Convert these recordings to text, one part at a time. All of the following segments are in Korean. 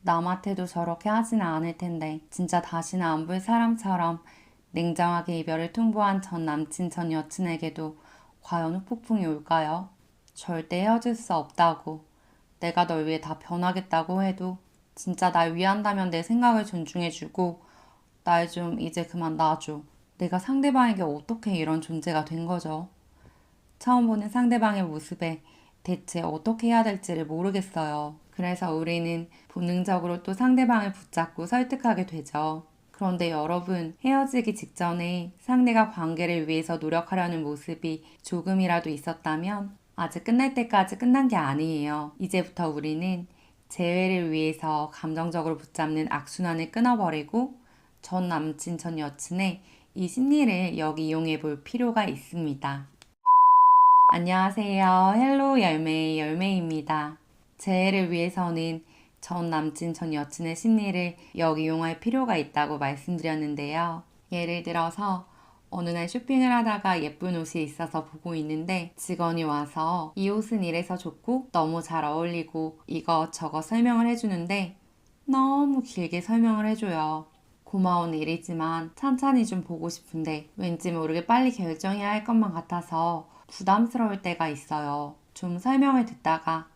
남한테도 저렇게 하지는 않을 텐데 진짜 다시는 안 볼 사람처럼 냉정하게 이별을 통보한 전 남친 전 여친에게도 과연 후폭풍이 올까요? 절대 헤어질 수 없다고, 내가 널 위해 다 변하겠다고 해도 진짜 날 위한다면 내 생각을 존중해주고 날 좀 이제 그만 놔줘. 내가 상대방에게 어떻게 이런 존재가 된 거죠? 처음 보는 상대방의 모습에 대체 어떻게 해야 될지를 모르겠어요. 그래서 우리는 본능적으로 또 상대방을 붙잡고 설득하게 되죠. 그런데 여러분, 헤어지기 직전에 상대가 관계를 위해서 노력하려는 모습이 조금이라도 있었다면 아직 끝날 때까지 끝난 게 아니에요. 이제부터 우리는 재회를 위해서 감정적으로 붙잡는 악순환을 끊어버리고 전 남친, 전 여친의 이 심리를 역이용해 볼 필요가 있습니다. 안녕하세요. 헬로 열매입니다. 재해를 위해서는 전 남친, 전 여친의 심리를 역이용할 필요가 있다고 말씀드렸는데요. 예를 들어서 어느 날 쇼핑을 하다가 예쁜 옷이 있어서 보고 있는데 직원이 와서 이 옷은 이래서 좋고 너무 잘 어울리고 이것저것 설명을 해주는데 너무 길게 설명을 해줘요. 고마운 일이지만 찬찬히 좀 보고 싶은데 왠지 모르게 빨리 결정해야 할 것만 같아서 부담스러울 때가 있어요. 좀 설명을 듣다가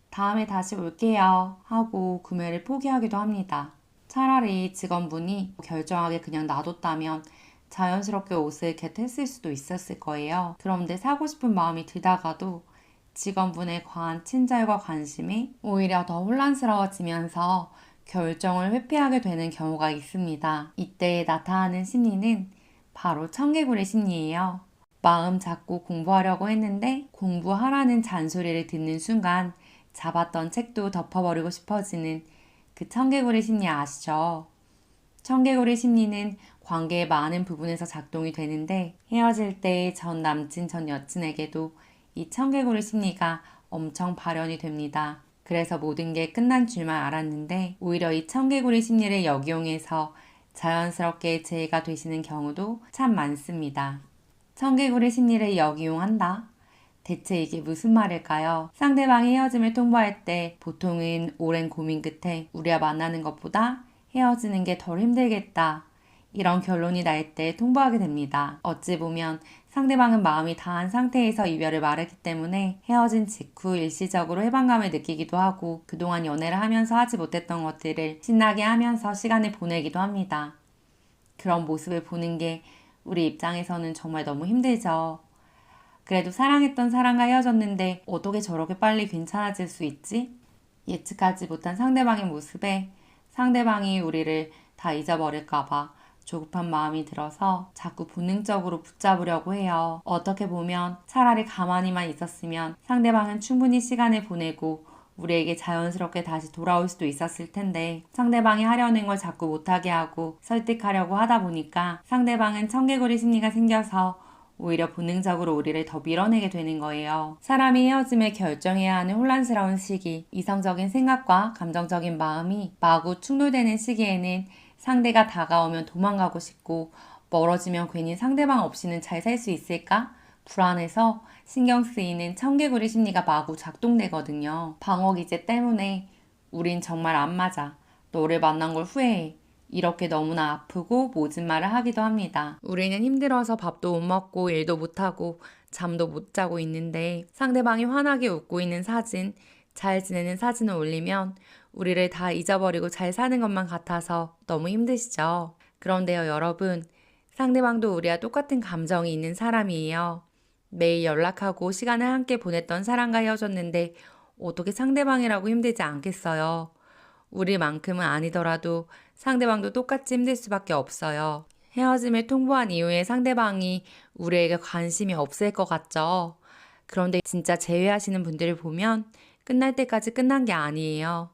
다음에 다시 올게요 하고 구매를 포기하기도 합니다. 차라리 직원분이 결정하게 그냥 놔뒀다면 자연스럽게 옷을 겟했을 수도 있었을 거예요. 그런데 사고 싶은 마음이 들다가도 직원분의 과한 친절과 관심이 오히려 더 혼란스러워지면서 결정을 회피하게 되는 경우가 있습니다. 이때 나타나는 심리는 바로 청개구리 심리예요. 마음 잡고 공부하려고 했는데 공부하라는 잔소리를 듣는 순간 잡았던 책도 덮어버리고 싶어지는 그 청개구리 심리 아시죠? 청개구리 심리는 관계의 많은 부분에서 작동이 되는데 헤어질 때 전 남친 전 여친에게도 이 청개구리 심리가 엄청 발현이 됩니다. 그래서 모든 게 끝난 줄만 알았는데 오히려 이 청개구리 심리를 역이용해서 자연스럽게 재해가 되시는 경우도 참 많습니다. 청개구리 심리를 역이용한다? 대체 이게 무슨 말일까요? 상대방이 헤어짐을 통보할 때 보통은 오랜 고민 끝에 우리와 만나는 것보다 헤어지는 게 덜 힘들겠다. 이런 결론이 날 때 통보하게 됩니다. 어찌 보면 상대방은 마음이 다한 상태에서 이별을 말했기 때문에 헤어진 직후 일시적으로 해방감을 느끼기도 하고 그동안 연애를 하면서 하지 못했던 것들을 신나게 하면서 시간을 보내기도 합니다. 그런 모습을 보는 게 우리 입장에서는 정말 너무 힘들죠. 그래도 사랑했던 사람과 헤어졌는데 어떻게 저렇게 빨리 괜찮아질 수 있지? 예측하지 못한 상대방의 모습에 상대방이 우리를 다 잊어버릴까봐 조급한 마음이 들어서 자꾸 본능적으로 붙잡으려고 해요. 어떻게 보면 차라리 가만히만 있었으면 상대방은 충분히 시간을 보내고 우리에게 자연스럽게 다시 돌아올 수도 있었을 텐데 상대방이 하려는 걸 자꾸 못하게 하고 설득하려고 하다 보니까 상대방은 청개구리 심리가 생겨서 오히려 본능적으로 우리를 더 밀어내게 되는 거예요. 사람이 헤어짐을 결정해야 하는 혼란스러운 시기, 이성적인 생각과 감정적인 마음이 마구 충돌되는 시기에는 상대가 다가오면 도망가고 싶고 멀어지면 괜히 상대방 없이는 잘 살 수 있을까? 불안해서 신경 쓰이는 청개구리 심리가 마구 작동되거든요. 방어 기제 때문에 우린 정말 안 맞아. 너를 만난 걸 후회해. 이렇게 너무나 아프고 모진 말을 하기도 합니다. 우리는 힘들어서 밥도 못 먹고 일도 못하고 잠도 못 자고 있는데 상대방이 환하게 웃고 있는 사진, 잘 지내는 사진을 올리면 우리를 다 잊어버리고 잘 사는 것만 같아서 너무 힘드시죠? 그런데요, 여러분. 상대방도 우리와 똑같은 감정이 있는 사람이에요. 매일 연락하고 시간을 함께 보냈던 사람과 헤어졌는데 어떻게 상대방이라고 힘들지 않겠어요? 우리만큼은 아니더라도 상대방도 똑같이 힘들 수밖에 없어요. 헤어짐을 통보한 이후에 상대방이 우리에게 관심이 없을 것 같죠? 그런데 진짜 재회하시는 분들을 보면 끝날 때까지 끝난 게 아니에요.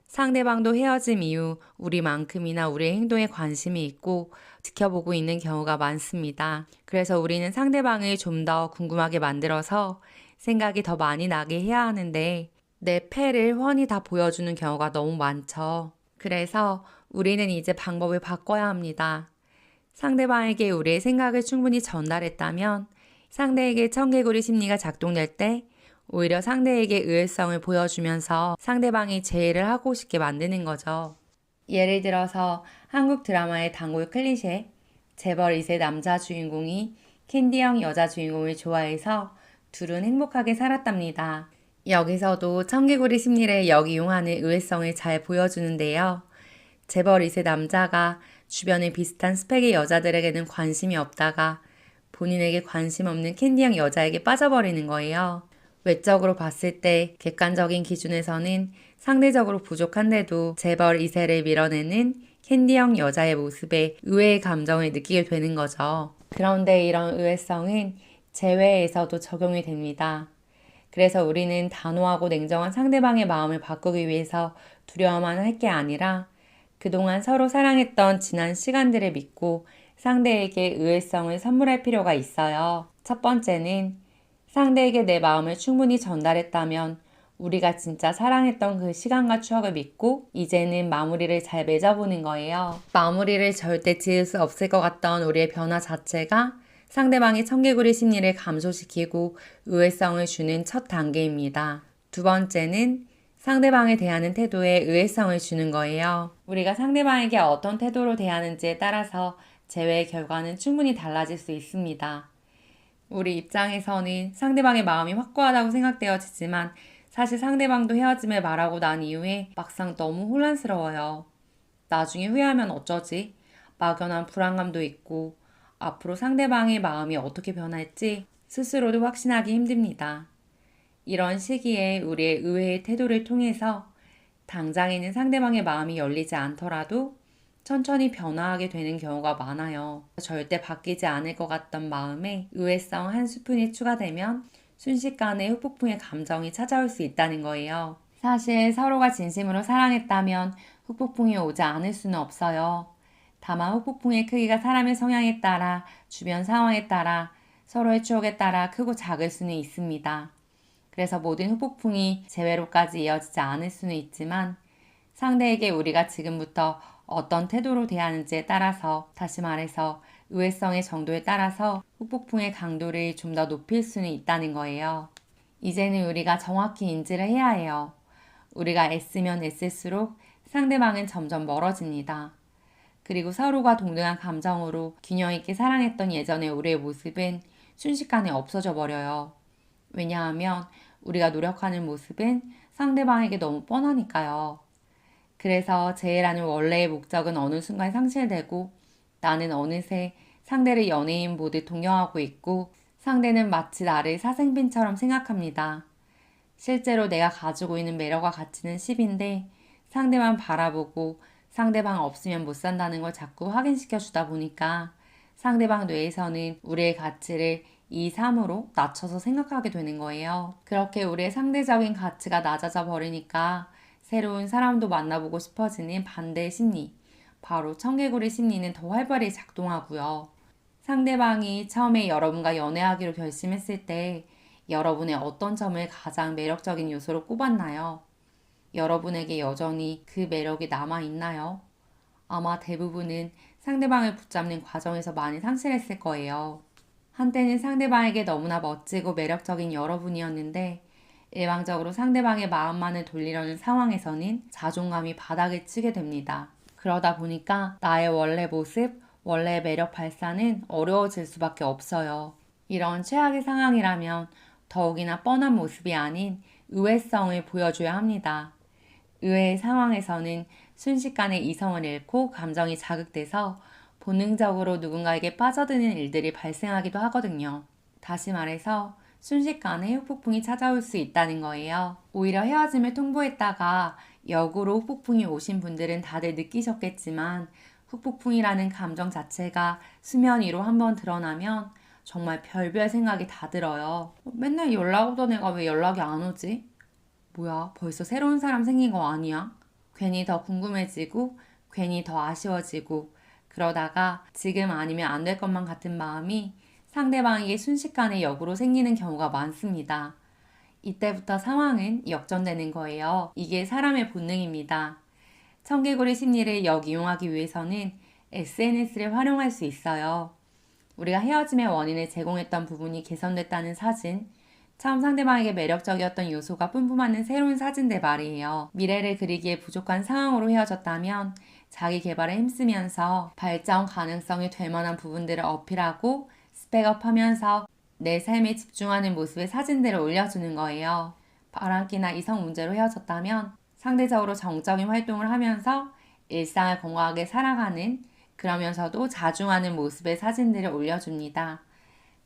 상대방도 헤어짐 이후 우리만큼이나 우리의 행동에 관심이 있고 지켜보고 있는 경우가 많습니다. 그래서 우리는 상대방을 좀 더 궁금하게 만들어서 생각이 더 많이 나게 해야 하는데 내 패를 훤히 다 보여주는 경우가 너무 많죠. 그래서 우리는 이제 방법을 바꿔야 합니다. 상대방에게 우리의 생각을 충분히 전달했다면 상대에게 청개구리 심리가 작동될 때 오히려 상대에게 의외성을 보여주면서 상대방이 제의를 하고 싶게 만드는 거죠. 예를 들어서 한국 드라마의 단골 클리셰, 재벌 2세 남자 주인공이 캔디형 여자 주인공을 좋아해서 둘은 행복하게 살았답니다. 여기서도 청개구리 심리를 역이용하는 의외성을 잘 보여주는데요. 재벌 2세 남자가 주변에 비슷한 스펙의 여자들에게는 관심이 없다가 본인에게 관심 없는 캔디형 여자에게 빠져버리는 거예요. 외적으로 봤을 때 객관적인 기준에서는 상대적으로 부족한데도 재벌 2세를 밀어내는 캔디형 여자의 모습에 의외의 감정을 느끼게 되는 거죠. 그런데 이런 의외성은 재회에서도 적용이 됩니다. 그래서 우리는 단호하고 냉정한 상대방의 마음을 바꾸기 위해서 두려워만 할 게 아니라 그동안 서로 사랑했던 지난 시간들을 믿고 상대에게 의외성을 선물할 필요가 있어요. 첫 번째는 상대에게 내 마음을 충분히 전달했다면 우리가 진짜 사랑했던 그 시간과 추억을 믿고 이제는 마무리를 잘 맺어보는 거예요. 마무리를 절대 지을 수 없을 것 같던 우리의 변화 자체가 상대방의 청개구리 심리를 감소시키고 의외성을 주는 첫 단계입니다. 두 번째는 상대방에 대하는 태도에 의외성을 주는 거예요. 우리가 상대방에게 어떤 태도로 대하는지에 따라서 재회의 결과는 충분히 달라질 수 있습니다. 우리 입장에서는 상대방의 마음이 확고하다고 생각되어지지만 사실 상대방도 헤어짐을 말하고 난 이후에 막상 너무 혼란스러워요. 나중에 후회하면 어쩌지? 막연한 불안감도 있고 앞으로 상대방의 마음이 어떻게 변할지 스스로도 확신하기 힘듭니다. 이런 시기에 우리의 의외의 태도를 통해서 당장에는 상대방의 마음이 열리지 않더라도 천천히 변화하게 되는 경우가 많아요. 절대 바뀌지 않을 것 같던 마음에 의외성 한 스푼이 추가되면 순식간에 후폭풍의 감정이 찾아올 수 있다는 거예요. 사실 서로가 진심으로 사랑했다면 후폭풍이 오지 않을 수는 없어요. 다만 후폭풍의 크기가 사람의 성향에 따라 주변 상황에 따라 서로의 추억에 따라 크고 작을 수는 있습니다. 그래서 모든 후폭풍이 재회로까지 이어지지 않을 수는 있지만 상대에게 우리가 지금부터 어떤 태도로 대하는지에 따라서 다시 말해서 의외성의 정도에 따라서 후폭풍의 강도를 좀 더 높일 수는 있다는 거예요. 이제는 우리가 정확히 인지를 해야 해요. 우리가 애쓰면 애쓸수록 상대방은 점점 멀어집니다. 그리고 서로가 동등한 감정으로 균형 있게 사랑했던 예전의 우리의 모습은 순식간에 없어져 버려요. 왜냐하면 우리가 노력하는 모습은 상대방에게 너무 뻔하니까요. 그래서 재회라는 원래의 목적은 어느 순간 상실되고 나는 어느새 상대를 연예인 보듯 동경하고 있고 상대는 마치 나를 사생빈처럼 생각합니다. 실제로 내가 가지고 있는 매력과 가치는 10인데 상대만 바라보고 상대방 없으면 못 산다는 걸 자꾸 확인시켜 주다 보니까 상대방 뇌에서는 우리의 가치를 2, 3으로 낮춰서 생각하게 되는 거예요. 그렇게 우리의 상대적인 가치가 낮아져 버리니까 새로운 사람도 만나보고 싶어지는 반대의 심리, 바로 청개구리 심리는 더 활발히 작동하고요. 상대방이 처음에 여러분과 연애하기로 결심했을 때 여러분의 어떤 점을 가장 매력적인 요소로 꼽았나요? 여러분에게 여전히 그 매력이 남아있나요? 아마 대부분은 상대방을 붙잡는 과정에서 많이 상실했을 거예요. 한때는 상대방에게 너무나 멋지고 매력적인 여러분이었는데 일방적으로 상대방의 마음만을 돌리려는 상황에서는 자존감이 바닥을 치게 됩니다. 그러다 보니까 나의 원래 모습, 원래 매력 발산은 어려워질 수밖에 없어요. 이런 최악의 상황이라면 더욱이나 뻔한 모습이 아닌 의외성을 보여줘야 합니다. 의외의 상황에서는 순식간에 이성을 잃고 감정이 자극돼서 본능적으로 누군가에게 빠져드는 일들이 발생하기도 하거든요. 다시 말해서 순식간에 후폭풍이 찾아올 수 있다는 거예요. 오히려 헤어짐을 통보했다가 역으로 후폭풍이 오신 분들은 다들 느끼셨겠지만 후폭풍이라는 감정 자체가 수면 위로 한번 드러나면 정말 별별 생각이 다 들어요. 맨날 연락 오던 애가 왜 연락이 안 오지? 뭐야, 벌써 새로운 사람 생긴 거 아니야? 괜히 더 궁금해지고 괜히 더 아쉬워지고 그러다가 지금 아니면 안 될 것만 같은 마음이 상대방에게 순식간에 역으로 생기는 경우가 많습니다. 이때부터 상황은 역전되는 거예요. 이게 사람의 본능입니다. 청개구리 심리를 역이용하기 위해서는 SNS를 활용할 수 있어요. 우리가 헤어짐의 원인을 제공했던 부분이 개선됐다는 사진, 처음 상대방에게 매력적이었던 요소가 뿜뿜하는 새로운 사진들 말이에요. 미래를 그리기에 부족한 상황으로 헤어졌다면 자기 개발에 힘쓰면서 발전 가능성이 될 만한 부분들을 어필하고 스펙업하면서 내 삶에 집중하는 모습의 사진들을 올려주는 거예요. 바람기나 이성 문제로 헤어졌다면 상대적으로 정적인 활동을 하면서 일상을 건강하게 살아가는, 그러면서도 자중하는 모습의 사진들을 올려줍니다.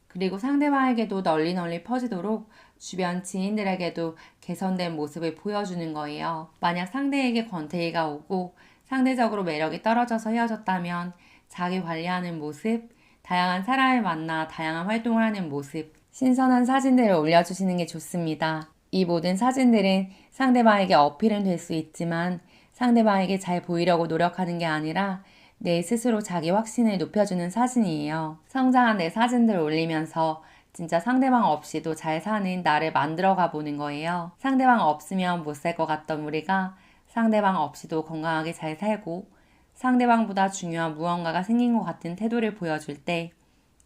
그리고 상대방에게도 널리 퍼지도록 주변 지인들에게도 개선된 모습을 보여주는 거예요. 만약 상대에게 권태기가 오고 상대적으로 매력이 떨어져서 헤어졌다면 자기 관리하는 모습, 다양한 사람을 만나 다양한 활동을 하는 모습, 신선한 사진들을 올려주시는 게 좋습니다. 이 모든 사진들은 상대방에게 어필은 될 수 있지만 상대방에게 잘 보이려고 노력하는 게 아니라 내 스스로 자기 확신을 높여주는 사진이에요. 성장한 내 사진들 올리면서 진짜 상대방 없이도 잘 사는 나를 만들어가 보는 거예요. 상대방 없으면 못 살 것 같던 우리가 상대방 없이도 건강하게 잘 살고 상대방보다 중요한 무언가가 생긴 것 같은 태도를 보여줄 때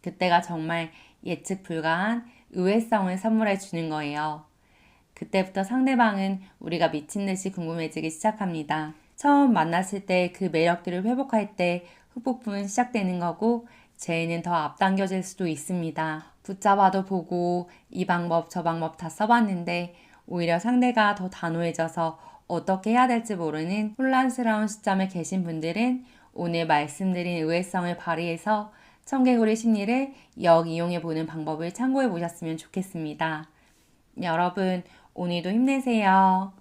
그때가 정말 예측 불가한 의외성을 선물해 주는 거예요. 그때부터 상대방은 우리가 미친 듯이 궁금해지기 시작합니다. 처음 만났을 때 그 매력들을 회복할 때 후폭풍은 시작되는 거고 죄는 더 앞당겨질 수도 있습니다. 붙잡아도 보고 이 방법 저 방법 다 써봤는데 오히려 상대가 더 단호해져서 어떻게 해야 될지 모르는 혼란스러운 시점에 계신 분들은 오늘 말씀드린 의외성을 발휘해서 청개구리 심리를 역이용해 보는 방법을 참고해 보셨으면 좋겠습니다. 여러분, 오늘도 힘내세요.